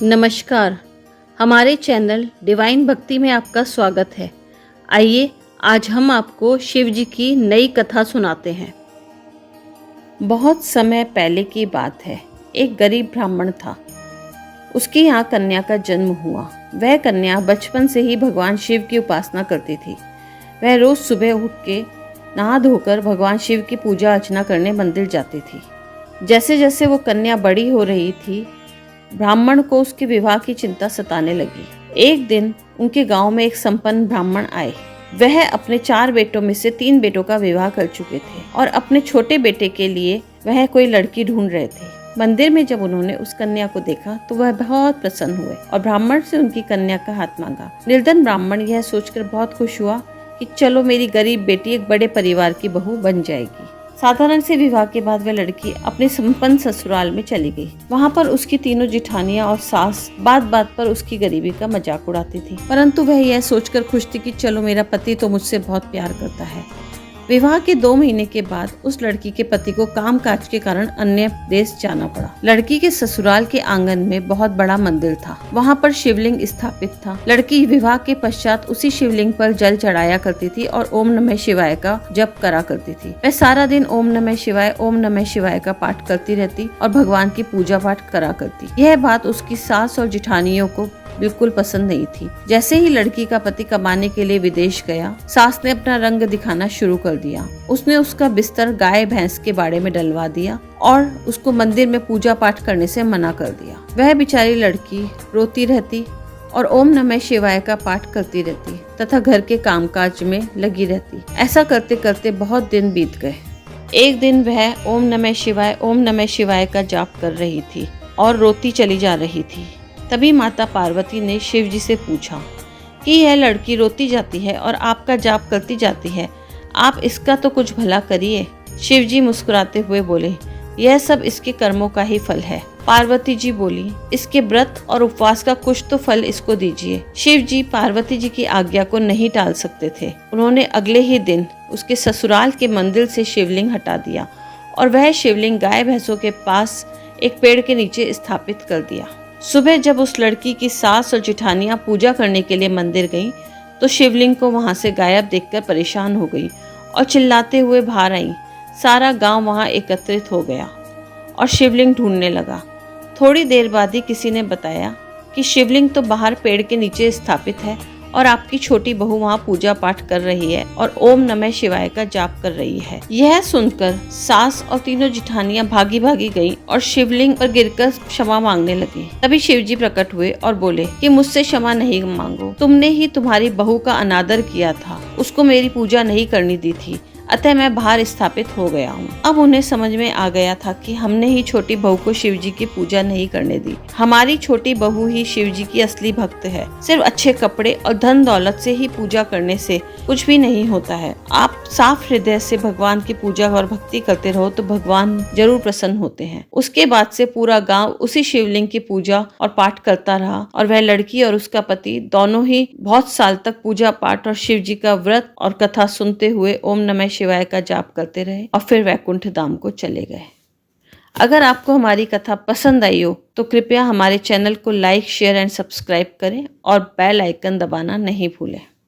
नमस्कार। हमारे channel divine भक्ति में आपका स्वागत है। आइए आज हम आपको शिव जी की नई कथा सुनाते हैं। बहुत समय पहले की बात है। एक गरीब ब्राह्मण था। उसकी यहाँ कन्या का जन्म हुआ। वह कन्या बचपन से ही भगवान शिव की उपासना करती थी। वह रोज सुबह उठ के नहा धोकर भगवान शिव की पूजा अर्चना करने मंदिर जाती थी। जैसे जैसे वो कन्या बड़ी हो रही थी, ब्राह्मण को उसके विवाह की चिंता सताने लगी। एक दिन उनके गांव में एक संपन्न ब्राह्मण आए। वह अपने 4 बेटों में से 3 बेटों का विवाह कर चुके थे और अपने छोटे बेटे के लिए वह कोई लड़की ढूंढ रहे थे। मंदिर में जब उन्होंने उस कन्या को देखा तो वह बहुत प्रसन्न हुए और ब्राह्मण से उनकी कन्या का हाथ मांगा। निर्धन ब्राह्मण यह सोचकर बहुत खुश हुआ कि चलो मेरी गरीब बेटी एक बड़े परिवार की बहू बन जाएगी। साधारण से विवाह के बाद वह लड़की अपने संपन्न ससुराल में चली गई। वहाँ पर उसकी तीनों जिठानियां और सास बात बात पर उसकी गरीबी का मजाक उड़ाती थी, परंतु वह यह सोचकर खुश थी कि चलो मेरा पति तो मुझसे बहुत प्यार करता है। विवाह के 2 महीने के बाद उस लड़की के पति को कामकाज के कारण अन्य देश जाना पड़ा। लड़की के ससुराल के आंगन में बहुत बड़ा मंदिर था। वहाँ पर शिवलिंग स्थापित था। लड़की विवाह के पश्चात उसी शिवलिंग पर जल चढ़ाया करती थी और ओम नमः शिवाय का जप करा करती थी। वह सारा दिन ओम नमः शिवाय का पाठ करती रहती और भगवान की पूजा पाठ करा करती। यह बात उसकी सास और जिठानियों को बिल्कुल पसंद नहीं थी। जैसे ही लड़की का पति कमाने के लिए विदेश गया, सास ने अपना रंग दिखाना शुरू कर दिया। उसने उसका बिस्तर गाय भैंस के बाड़े में डलवा दिया और उसको मंदिर में पूजा पाठ करने से मना कर दिया। वह बेचारी लड़की रोती रहती और ओम नमः शिवाय का पाठ करती रहती तथा घर के कामकाज में लगी रहती। ऐसा करते करते बहुत दिन बीत गए। एक दिन वह ओम नमः शिवाय का जाप कर रही थी और रोती चली जा रही थी। तभी माता पार्वती ने शिव जी से पूछा कि यह लड़की रोती जाती है और आपका जाप करती जाती है, आप इसका तो कुछ भला करिए। शिव जी मुस्कुराते हुए बोले, यह सब इसके कर्मों का ही फल है। पार्वती जी बोली, इसके व्रत और उपवास का कुछ तो फल इसको दीजिए। शिव जी पार्वती जी की आज्ञा को नहीं टाल सकते थे। उन्होंने अगले ही दिन उसके ससुराल के मंदिर से शिवलिंग हटा दिया और वह शिवलिंग गाय भैंसों के पास एक पेड़ के नीचे स्थापित कर दिया। सुबह जब उस लड़की की सास और जिठानियां पूजा करने के लिए मंदिर गईं, तो शिवलिंग को वहां से गायब देखकर परेशान हो गई और चिल्लाते हुए बाहर आई। सारा गांव वहां एकत्रित हो गया और शिवलिंग ढूंढने लगा। थोड़ी देर बाद ही किसी ने बताया कि शिवलिंग तो बाहर पेड़ के नीचे स्थापित है और आपकी छोटी बहू वहाँ पूजा पाठ कर रही है और ओम नमः शिवाय का जाप कर रही है। यह सुनकर सास और तीनों जिठानियां भागी भागी गईं और शिवलिंग पर गिरकर क्षमा मांगने लगी। तभी शिव जी प्रकट हुए और बोले कि मुझसे क्षमा नहीं मांगो, तुमने ही तुम्हारी बहू का अनादर किया था, उसको मेरी पूजा नहीं करनी दी थी, अतः मैं बाहर स्थापित हो गया हूँ। अब उन्हें समझ में आ गया था कि हमने ही छोटी बहू को शिव जी की पूजा नहीं करने दी। हमारी छोटी बहू ही शिव जी की असली भक्त है। सिर्फ अच्छे कपड़े और धन दौलत से ही पूजा करने से कुछ भी नहीं होता है। आप साफ हृदय से भगवान की पूजा और भक्ति करते रहो तो भगवान जरूर प्रसन्न होते हैं। उसके बाद से पूरा गाँव उसी शिवलिंग की पूजा और पाठ करता रहा और वह लड़की और उसका पति दोनों ही बहुत साल तक पूजा पाठ और शिव जी का व्रत और कथा सुनते हुए ओम नमः शिवाय का जाप करते रहे और फिर वैकुंठ धाम को चले गए। अगर आपको हमारी कथा पसंद आई हो तो कृपया हमारे चैनल को लाइक, शेयर एंड सब्सक्राइब करें और बेल आइकन दबाना नहीं भूलें।